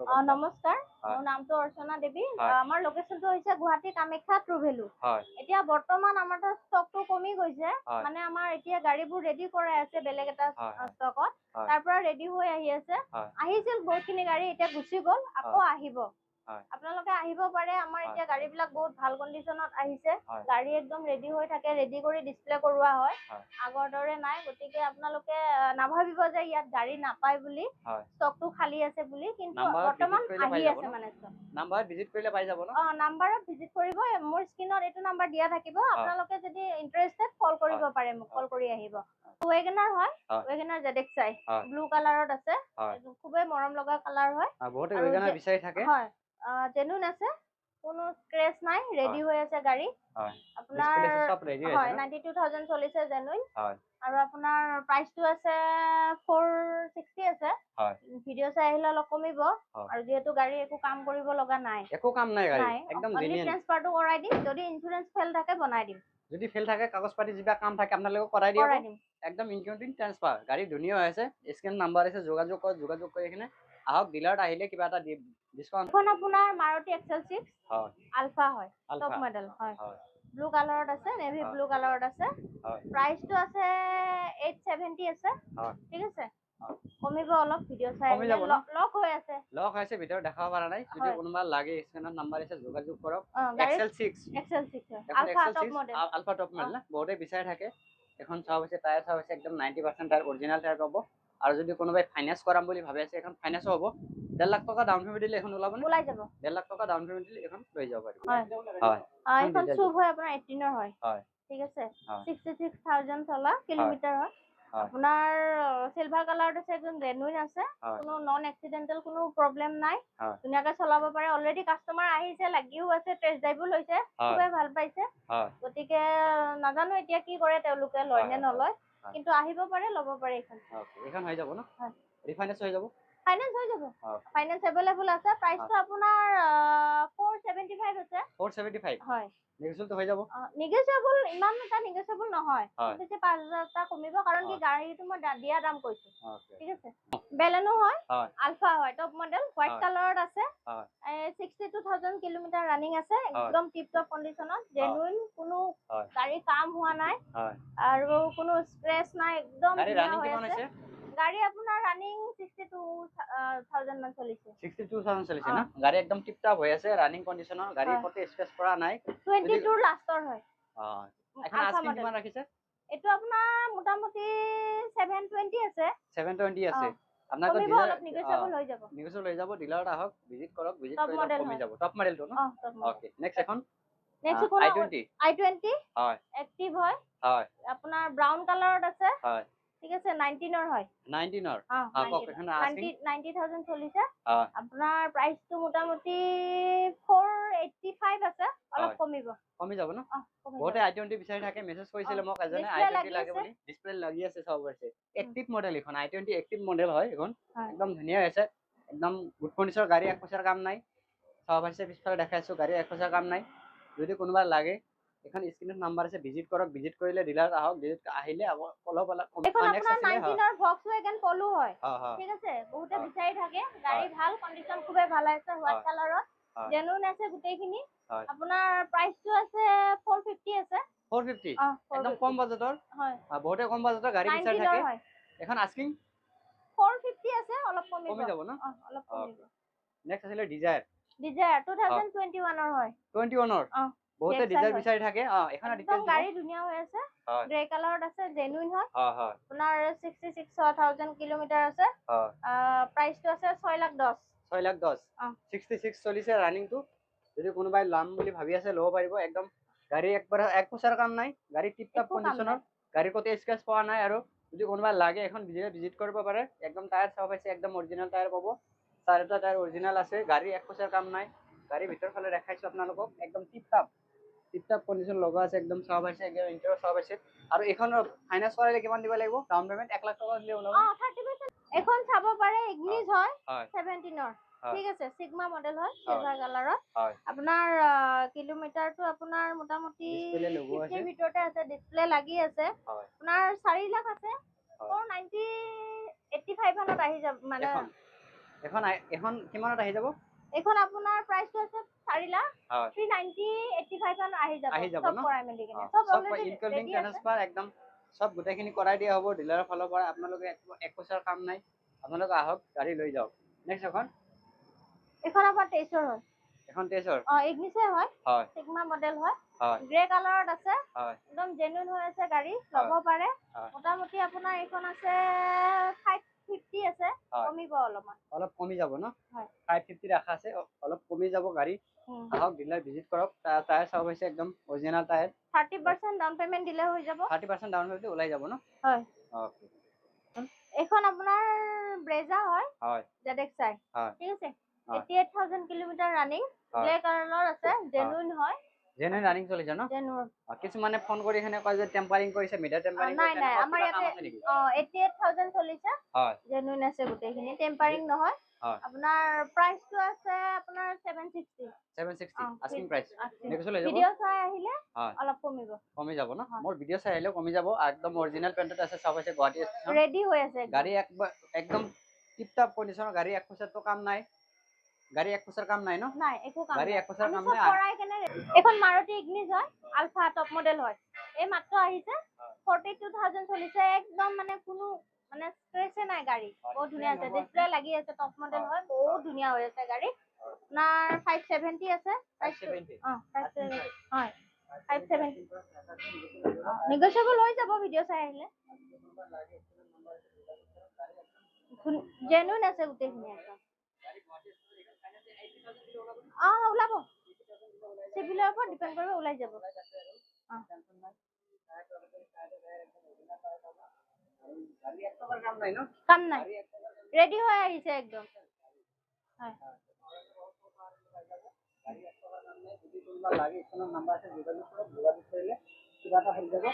নমস্কাৰ, হয় মোৰ নামটো অৰ্চনা দেৱী। হয় আমাৰ লোকেশ্যনটো হৈছে গুৱাহাটী কামাখ্যা ট্ৰু ভেলু। হয় এতিয়া বৰ্তমান আমাৰ তাত ষ্টকটো কমি গৈছে। হয় মানে আমাৰ এতিয়া গাড়ীবোৰ ৰেডি কৰাই আছে বেলেগ এটা হয় হয় ষ্টকত। হয় তাৰ পৰা ৰেডি হৈ আহি আছে। হয় আহিছিল বহুতখিনি গাড়ী, এতিয়া গুচি গ'ল, আকৌ আহিব। হয় আপোনালোকে আহিব পাৰে। আমাৰ হয় এতিয়া গাড়ীবিলাক বহুত ভাল কণ্ডিচনত আহিছে। হয় গাড়ী একদম ৰেডি হৈ থাকে, ৰেডি কৰি ডিছপ্লে কৰোৱা হয়। হয় আগৰ দৰে নাই, গতিকে আপোনালোকে নাভাবিব যে ইয়াত গাড়ী নাপায় বুলি, হয় ষ্টকটো খালী আছে বুলি, কিন্তু নাম্বাৰত ভিজিট বৰ্তমান কৰিলে পাই আহি যাব আছে ন? মানে ষ্টক। নাম্বাৰত ভিজিট কৰিলে পাই যাব ন? নাম্বাৰত ভিজিট কৰিব। মোৰ স্ক্ৰীনত এইটো নাম্বাৰ দিয়া থাকিব। হয় আপোনালোকে যদি ইণ্টাৰেষ্টেড কল কৰিব হয় পাৰে মোক, কল অ'কে কৰি আহিব। ৱেগনাৰ হয়, হয় ৱেগনাৰ ZXi হয় ব্লু কালাৰত আছে। হয় এইটো খুবেই মৰম লগা কালাৰ হয়। বহুতে আৰু ৱেগনাৰ বিচাৰি থাকে। হয়, জেনুইন আছে, কোনো স্ক্ৰেচ নাই, ৰেডি হয় হৈ আছে গাড়ী। হয় আপোনাৰ ডিছপ্লে চব ৰেডি হৈ আছে হয় ন? 92,000 চলিছে জেনুইন। হয় আৰু আপোনাৰ প্ৰাইচটো আছে 460 আছে। হয় ভিডিঅ' চাই আহিলে অলপ কমিব। হয় আৰু যিহেতু গাড়ী একো কাম কৰিব লগা নাই। একো কাম নাই গাড়ী, নাই, একদম অনলি জেনুইন। ট্ৰান্সফাৰটো কৰাই দিম। যদি ইঞ্চুৰেঞ্চ ফেল থাকে বনাই দিম। যদি ফেল থাকে, কাগজ পাতি যিবা কাম থাকে আপোনালোকে কৰাই দিব। কৰাই দিম। একদম ইনক্লুডিং ট্ৰান্সফাৰ। গাড়ী ধুনীয়া হৈ আছে। স্ক্ৰীন নাম্বাৰ আছে, যোগাযোগ কৰি কিনে আহক। ডিলাৰত আহিলে কিবা এটা ডিছকাউণ্ট। এখন আপোনাৰ মাৰুতি XL6 হয় আলফা হয়, টপ আলফা মডেল হয়। হয় ব্লু কালাৰত আছে, নেভি হয় ব্লু কালাৰত আছে। হয় প্ৰাইচটো আছে 870 আছে। হয় ঠিক আছে, হয় কমিব অলপ। ভিডিঅ' চাই কমি আহিলে যাব ন? লক হৈ আছে। লক হৈছে, ভিতৰত দেখাব পৰা নাই। যদি হয় কোনোবা লাগে স্ক্ৰীনত নাম্বাৰ আছে, যোগাযোগ কৰক। গাড়ীত XL6 XL6 হয়, এখন alpha top XL6 model. Alpha top model না, বহুতে বিচাৰি থাকে। এখন চাহ হৈছে, টায়াৰ চাহ হৈছে, একদম 90% টায়াৰ অৰিজিনেল টায়াৰ পাব। আৰু যদি কোনোবাই ফাইনেন্স কৰাম বুলি ভাবি আছে, এখন ফাইনেন্সো হ'ব। 1.5 লাখ টকা ডাউন পেমেণ্ট দিলে এখন ওলাব নে? ওলাই যাব। 1.5 লাখ টকা ডাউন পেমেণ্ট দিলে এখন লৈ যাব পাৰিব। হয় হয় এইখন চুব হয়, আপোনাৰ 18ৰ হয়। হয় ঠিক আছে, হয় 66,000 চলা কিলোমিটাৰ হয়। হয় আপোনাৰ চিলভাৰ কালাৰত আছে, একদম জেনুইন আছে। হয় কোনো নন এক্সিডেণ্টেল কোনো প্ৰব্লেম নাই। হয় ধুনীয়াকে চলাব পাৰে। অলৰেডি কাষ্টমাৰ আহিছে, লাগিও আছে, টেষ্ট ড্ৰাইভো লৈছে, হয় খুবেই ভাল পাইছে। হয় গতিকে নাজানো এতিয়া কি কৰে তেওঁলোকে, লয় নে নলয়। হয় কিন্তু আহিব পাৰে, ল'ব পাৰে এইখন। এইখন হৈ যাব ন? হয়, ৰিফাইনেন্স হৈ যাব? ফাইনেন্স হৈ যাব। হয় ফাইনেন্স এভেইলেবল আছে। প্ৰাইচটো আপোনাৰ 475 আছে। 475 হয়, নেগোচিয়েবল হৈ যাব? নেগোচিয়েবল ইমান এটা নেগোচিয়েবল নহয়। হয় বেছি 5,000 টকা কমিব, কাৰণ কি হয় গাড়ীটো মই দিয়া দাম কৈছো। অ'কে ঠিক আছে, বেলেনো হয়, হয় আলফা হয়, টপ মডেল, হোৱাইট হয় কালাৰত আছে। হয় 62,000 কিলোমিটাৰ ৰানিং আছে। হয় একদম টিপ টপ কণ্ডিচনত, জেনুইন, কোনো হয় গাড়ী কাম হোৱা নাই। হয় আৰু কোনো স্ক্ৰেচ নাই, একদম গাড়ী ধুনীয়া ৰানিং হৈ কিমান আছে। হৈছে? গাড়ী আপোনাৰ ৰানিং 62,000 মান চলিছে। 62,000 চলিছে না? গাড়ী একদম টিপ টপ হৈ আছে, ৰানিং কণ্ডিচনৰ গাড়ী, হয়, ক'তো স্ক্ৰেচ পৰা নাই। 22 লাষ্টৰ হয়। এখন আলফা আস্কিং মডেল। কিমান ৰাখিছে? এইটো আপোনাৰ মোটামুটি 720 আছে। 720 আছে। আপোনালোকৰ কমিব, ডিলাৰ অলপ নেগোচিয়েবল হৈ যাব। নেগোচিয়েবল হৈ যাব। ডিলাৰত আহক, ভিজিট কৰক, ভিজিট টপ কৰিলে মডেল কমি হয়। যাব। টপ মডেলটো ন? Top model. অ'কে, নেক্সট এখন নেক্সট আপোনাৰ i20 i20 হয় এক্টিভ হয়। হয় আপোনাৰ ব্ৰাউন কালাৰত আছে। হয় ঠিক আছে, 19ৰ হয়। 19ৰ কওক, এখন 90,000 চলিছে। হয় আপোনাৰ প্ৰাইচটো মোটামুটি 485 আছে। অলপ হয় কমিব। কমি যাব ন? কমি যাব। বহুতে i20 বিচাৰি থাকে, মেছেজ কৰিছিলে মোক এজনে, ডিছপ্লে i20 লাগি লাগে আছে। বুলি। ডিসপ্লে লাগি আছে, সব আছে। এক্টিভ মডেল এখন, i20 এক্টিভ মডেল হয় এখন। হয়। একদম ধুনীয়া হৈছে, একদম গুড কণ্ডিচনৰ গাড়ী, এক পইচাৰ কাম নাই। সব আছে, পিছফালে দেখাইছো, গাড়ী এক পইচাৰ কাম নাই। যদি কোনোবা লাগে, এখন স্ক্ৰীনত নাম্বাৰ আছে, ভিজিট কৰক। ভিজিট কৰিলে ডিলাৰত আহক, ভিজিট আহিলে অলপ এইখন নেক্সট আপোনাৰ আছিলে 19ৰ Volkswagen Polo হয়। হয় ঠিক আছে, বহুতে হয় বিচাৰি থাকে। গাড়ী হয় ভাল, কণ্ডিচন খুবেই ভাল আছে, হোৱাইট হয় কালাৰত, হয় জেনুইন আছে গোটেইখিনি। হয় আপোনাৰ প্ৰাইচটো আছে 450 আছে। 450 একদম 450 কম বাজেটৰ। হয়, বহুতে কম বাজেটৰ গাড়ী বিচাৰি 19ৰ থাকে। হয়। এখন আস্কিং 450 আছে, অলপ কমিব। কমি যাব ন? অলপ কমিব। নেক্সট আছিলে ডিজায়াৰ। ডিজায়াৰ 2021ৰ হয়। 21ৰ বহুতে DXi ডিজায়াৰ হয়। বিচাৰি থাকে। এখন একদম ডিটেইলছ দিব। গাড়ী ধুনীয়া হৈ আছে। হয় গ্ৰে কালাৰত আছে, জেনুইন হয়। হয় আপোনাৰ 66,000 কিলোমিটাৰ আছে। হয় প্ৰাইচটো আছে 6,10,000। 6,10,000 66 চলিছে ৰানিংটো। যদি কোনোবাই ল'ম বুলি ভাবি আছে, ল'ব পাৰিব। একদম গাড়ী এক পইচাৰ কাম নাই, গাড়ী টিপ টপ একো কাম কণ্ডিচনৰ, নাই। গাড়ী ক'তো স্ক্ৰেচ পোৱা নাই। আৰু যদি কোনোবাই লাগে, এখন ভিজিট কৰিব পাৰে। একদম টায়াৰ চাব পাইছে, একদম অৰিজিনেল টায়াৰ পাব। চাৰিটা টায়াৰ অৰিজিনেল আছে, গাড়ী এক পইচাৰ কাম নাই। গাড়ী ভিতৰ ফালে দেখাইছো আপোনালোকক, একদম টিপ টপ কণ্ডিচন লগা আছে, একদম চাব পাইছে, একদম ইণ্টেৰিয়ৰ চাব পাইছে। আৰু এইখন ফাইনেন্স কৰালে কিমান দিব লাগিব? ডাউন পেমেণ্ট 1 লাখ টকা দিলে ওলাব। 30%। এখন চাব পাৰে, ইগনিছ হয়, হয় 17ৰ। হয় ঠিক আছে, সিগমা মডেল হয়, হয় চিলভাৰ কালাৰত। হয় আপোনাৰ কিলোমিটাৰটো আপোনাৰ মোটামুটি ডিসপ্লে লগোৱা 50 আছে। ৰ ভিতৰতে আছে, ডিসপ্লে লাগি আছে। হয় আপোনাৰ 4 লাখ আছে। হয় 490 85 মানত আহি যাব মানে। এখন এখন কিমানত আহি যাব? এখন আপোনাৰ প্ৰাইচটো আছে 4 লাখ হয় 390-85 মান আহি যাব ন সব কৰাই মেলি কিনে অ, সব চব অলৰেডি ইনক্লুডিং ৰেডি আছে ট্ৰান্সফাৰ একদম চব গোটেইখিনি কৰাই দিয়া হ'ব ডিলাৰৰ ফালৰ পৰা আপোনালোকে এক পইচাৰ কাম নাই আপোনালোকে আহক গাড়ী লৈ যাওক নেক্সট এখন আপোনাৰ 23 হয় এখন তেজৰ ইগনিছে হয় হয় সিগমা মডেল হয় হয় গ্ৰে কালাৰত আছে হয় একদম জেনুইন হৈ আছে গাড়ী ল'ব পাৰে হয় মোটামুটি আপোনাৰ এইখন আছে 550 আছে হয় কমিব অলপমান অলপ কমি যাব ন হয় 550 ৰাখা আছে অলপ কমি যাব গাড়ী আহক ডিলাৰ ভিজিট কৰক টায়াৰ চাওক হৈছে একদম অৰিজিনাল টায়াৰ 30% ডাউন পেমেন্ট দিলে হৈ যাব 30% ডাউন পেমেন্ট ওলাই যাব ন হয় ওকে এখন আপোনাৰ ব্ৰেজা হয় হয় ZXi হয় ঠিক আছে হয় 88,000 কিলোমিটাৰ ৰানিং হয় ব্লেক কালাৰৰ আছে জেনুইন হয় জেনুইন ৰানিং চলিছে ন জেনুইন কিছুমানে ফোন কৰি এখানে কয় যে টেম্পাৰিং কৰিছে মিটাৰ টেম্পাৰিং নাই কৰিছে নাই এনেকুৱা আমাৰ কিবা কাম ইয়াতে আছে নেকি 88,000 চলিছে হয় জেনুইন আছে গোটেইখিনি টেম্পাৰিং নহয় হয় আপোনাৰ প্ৰাইচটো আছে আপোনাৰ 760 760 আস্কিং প্ৰাইস নেক্সট লৈ যাব ভিডিও চাই আহিলে হয় অলপ কমিব কমি যাব ন মোৰ ভিডিও চাই আহিলে কমি যাব একদম অৰিজিনাল পেণ্টত আছে সব আছে গুৱাহাটী ষ্টেচন ৰেডি হৈ আছে গাড়ী একদম টিপটপ কন্ডিশনৰ গাড়ী এক পইচাটো কাম নাই গাড়ী এক পইচাৰ কাম নাই ন নাই একো কাম গাড়ী নাই এক পইচাৰ আমি কাম সব নাই কৰাই কেনে এখন মাৰুতি ইগনিছ হয় আলফা টপ মডেল হয় এই মাত্ৰ আহিছে 42,000 চলিছে একদম মানে কোনো মানে স্ক্ৰেচে নাই গাড়ী বহুত ধুনীয়া আছে ডিসপ্লে লাগি আছে টপ মডেল হয় বহুত ধুনীয়া হৈ আছে গাড়ী আপোনাৰ 570 আছে 570 570 হয় 570 নেগোশিয়েবল হৈ যাব ভিডিও চাই আহিলে জেনুইন আছে গোটেইখিনি একদম ওলাব চিভিলৰ ওপৰত ডিপেন্ড কৰিব ওলাই যাব কাম নাই ৰেডি হৈ আহিছে একদম হয় লাগে নাম্বাৰ আছে যোগাযোগ কৰিলে কিবা এটা হৈ যাব